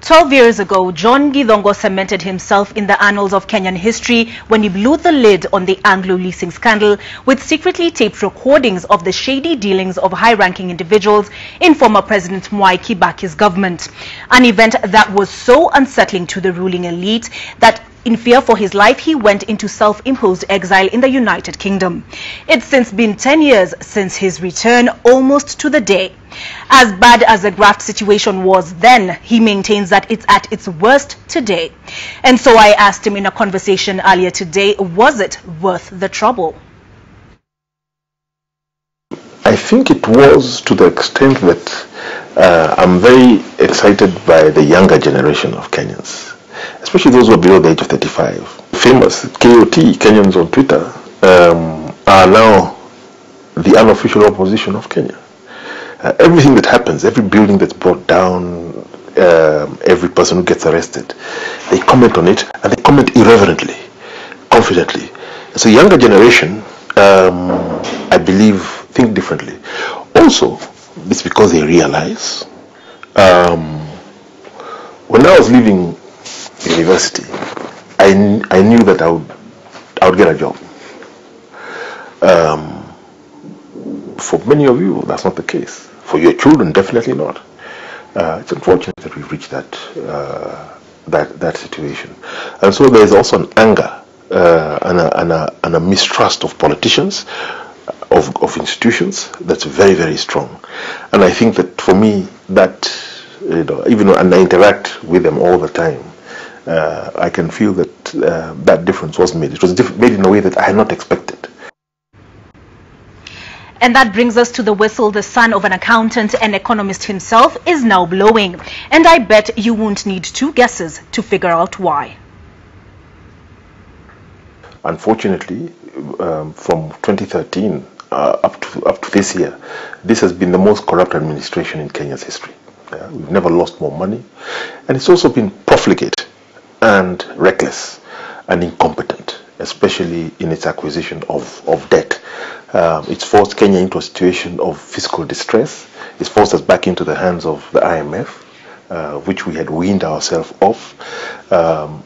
12 years ago, John Githongo cemented himself in the annals of Kenyan history when he blew the lid on the Anglo-Leasing scandal with secretly taped recordings of the shady dealings of high-ranking individuals in former President Mwai Kibaki's government. An event that was so unsettling to the ruling elite that in fear for his life, he went into self-imposed exile in the United Kingdom. It's since been 10 years since his return, almost to the day. As bad as the graft situation was then, he maintains that it's at its worst today. And so I asked him in a conversation earlier today, was it worth the trouble? I think it was, to the extent that I'm very excited by the younger generation of Kenyans, especially those who are below the age of 35. Famous KOT, Kenyans on Twitter, are now the unofficial opposition of Kenya. Everything that happens, every building that's brought down, every person who gets arrested, they comment on it, and they comment irreverently, confidently. So younger generation, I believe, think differently. Also, it's because they realize, when I was leaving university, I knew that I would get a job. For many of you, that's not the case. For your children, definitely not. It's unfortunate that we've reached that situation, and so there is also an anger and a mistrust of politicians, of institutions, that's very, very strong. And I think that for me, that even though I interact with them all the time, I can feel that that difference was made. It was made in a way that I had not expected. And that brings us to the whistle the son of an accountant and economist himself is now blowing. And I bet you won't need two guesses to figure out why. Unfortunately, from 2013 up to this year, this has been the most corrupt administration in Kenya's history. We've never lost more money, and it's also been profligate and reckless and incompetent, especially in its acquisition of debt. It's forced Kenya into a situation of fiscal distress. It's forced us back into the hands of the IMF, which we had weaned ourselves off.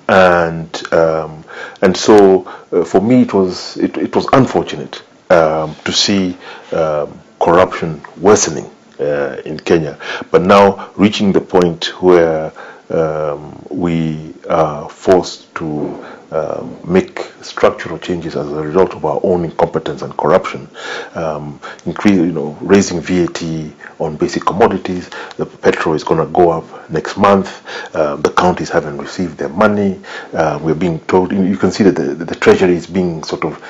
And so for me it was unfortunate to see corruption worsening in Kenya, but now reaching the point where we are forced to make structural changes as a result of our own incompetence and corruption, raising VAT on basic commodities. The petrol is going to go up next month. The counties haven't received their money. We're being told, you can see that the treasury is being sort of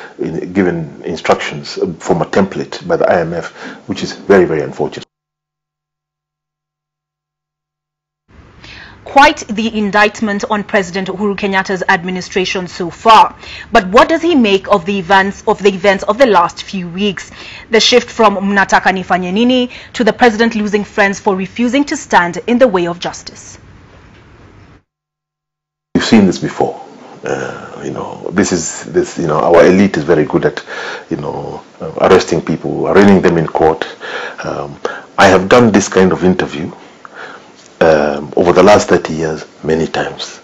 given instructions from a template by the IMF, which is very, very unfortunate. Quite the indictment on President Uhuru Kenyatta's administration so far. But what does he make of the events of the last few weeks? The shift from mnataka nifanye nini to the president losing friends for refusing to stand in the way of justice. We've seen this before. Our elite is very good at, arresting people, arraigning them in court. I have done this kind of interview over the last 30 years many times.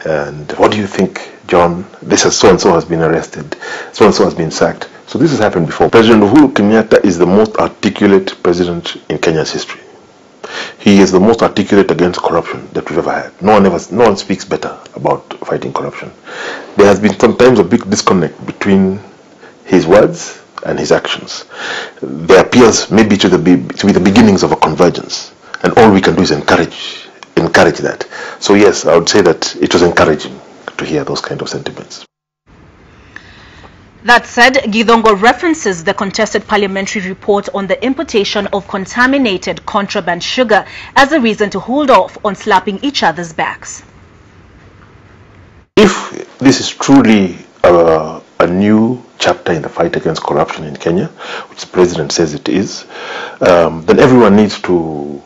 And what do you think, John? This is so-and-so has been arrested, so-and-so has been sacked. So this has happened before. President Uhuru Kenyatta is the most articulate president in Kenya's history. He is the most articulate against corruption that we've ever had. No one speaks better about fighting corruption. There has been sometimes a big disconnect between his words and his actions. There appears maybe to be the beginnings of a convergence. And all we can do is encourage that. So yes, I would say that it was encouraging to hear those kind of sentiments. That said, Githongo references the contested parliamentary report on the importation of contaminated contraband sugar as a reason to hold off on slapping each other's backs. If this is truly a new chapter in the fight against corruption in Kenya, which the president says it is, then everyone needs to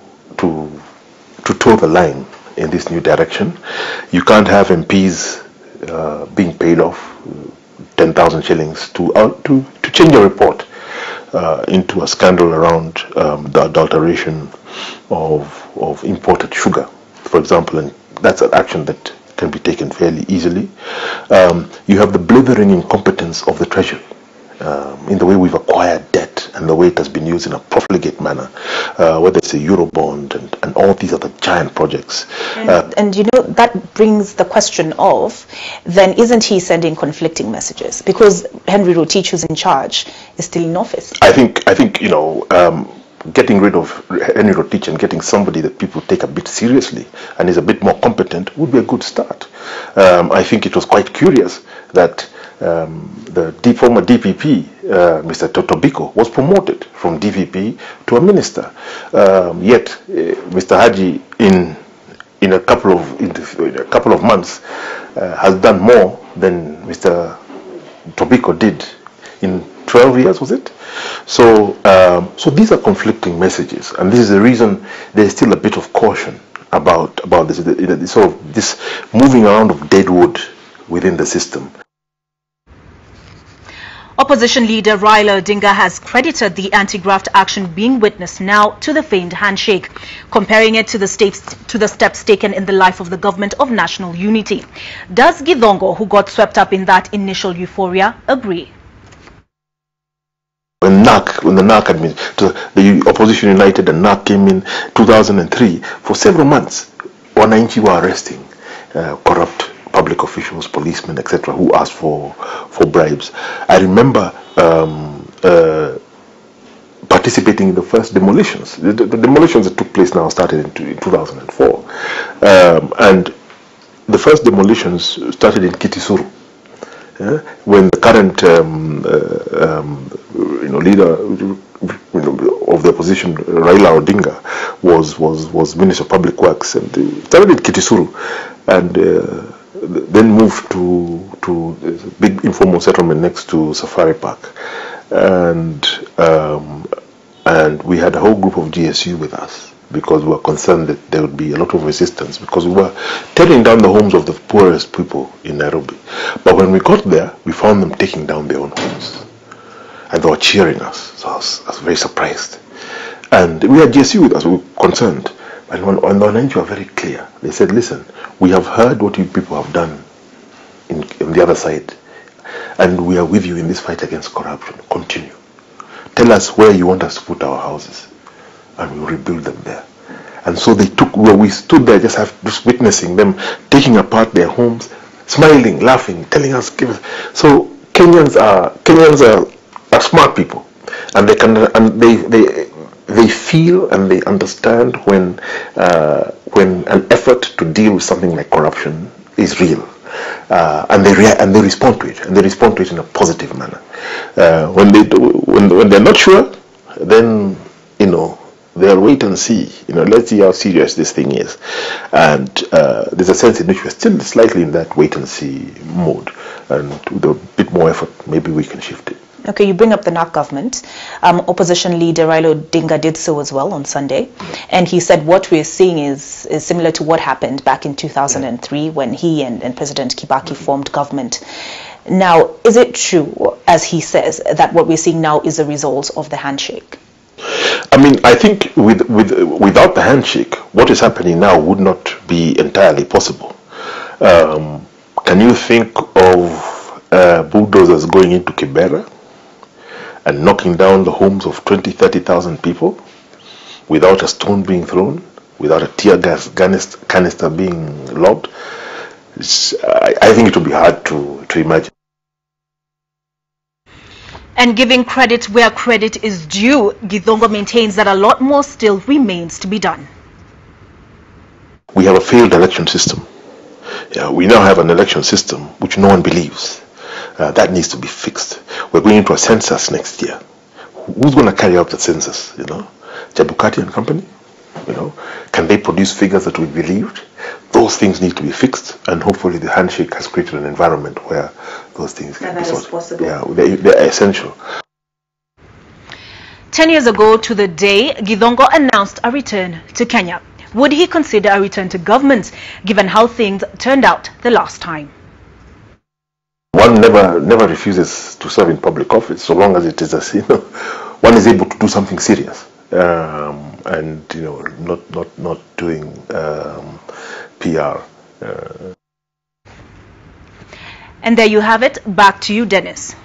toe the line in this new direction. You can't have MPs being paid off 10,000 shillings to change a report into a scandal around the adulteration of imported sugar, for example, and that's an action that can be taken fairly easily. You have the blithering incompetence of the Treasury in the way we've acquired debt and the way it has been used in a profligate manner, whether it's a Eurobond and all these other giant projects. And you know, that brings the question of, then isn't he sending conflicting messages? Because Henry Rotich, who's in charge, is still in office. I think you know, getting rid of Henry Rotich and getting somebody that people take a bit seriously and is a bit more competent would be a good start. I think it was quite curious that the former DPP, Mr. Tobiko, was promoted from DVP to a minister. Yet, Mr. Haji, in a couple of months, has done more than Mr. Tobiko did in 12 years, was it? So, so these are conflicting messages, and this is the reason there is still a bit of caution about this, sort of this moving around of dead wood within the system. Opposition leader Raila Odinga has credited the anti-graft action being witnessed now to the famed handshake, comparing it to the steps taken in the life of the government of national unity. Does Githongo, who got swept up in that initial euphoria, agree? When the NARC the opposition united and NARC came in 2003, for several months, wananchi were arresting corrupt public officials, policemen, etc., who asked for bribes. I remember participating in the first demolitions. The demolitions that took place now started in 2004, and the first demolitions started in Kitisuru. When the current leader of the opposition, Raila Odinga, was Minister of Public Works, and started in Kitisuru, and then moved to a big informal settlement next to Safari Park, and we had a whole group of GSU with us, because we were concerned that there would be a lot of resistance, because we were tearing down the homes of the poorest people in Nairobi. But when we got there, we found them taking down their own homes, and they were cheering us. So I was very surprised. And we had GSU with us, we were concerned. And the Wananchi were very clear. They said, listen, we have heard what you people have done on the other side, and we are with you in this fight against corruption. Continue. Tell us where you want us to put our houses, and we'll rebuild them there. And so they took, well, we stood there just witnessing them taking apart their homes, smiling, laughing, telling us, give us. So Kenyans are smart people, and they feel and they understand when an effort to deal with something like corruption is real, and they respond to it, and they respond to it in a positive manner. When they're not sure, then they'll wait and see. Let's see how serious this thing is, and there's a sense in which we're still slightly in that wait and see mode, and with a bit more effort, maybe we can shift it. Okay, you bring up the NARC government. Opposition leader Raila Odinga did so as well on Sunday, and he said what we're seeing is similar to what happened back in 2003 when he and President Kibaki formed government. Now, is it true, as he says, that what we're seeing now is a result of the handshake? I mean, I think without the handshake, what is happening now would not be entirely possible. Can you think of bulldozers going into Kibera and knocking down the homes of 20,000, 30,000 people without a stone being thrown, without a tear gas canister being lobbed? I think it would be hard to imagine. And giving credit where credit is due, Githongo maintains that a lot more still remains to be done. We have a failed election system. We now have an election system which no one believes. That needs to be fixed. We're going into a census next year. Who's going to carry out the census? Chebukati and company? Can they produce figures that we believed? Those things need to be fixed, and hopefully the handshake has created an environment where those things can be solved. Possible. Yeah, they're essential. 10 years ago to the day, Githongo announced a return to Kenya. Would he consider a return to government, given how things turned out the last time? One never refuses to serve in public office, so long as it is one is able to do something serious, and not doing PR. And there you have it. Back to you, Dennis.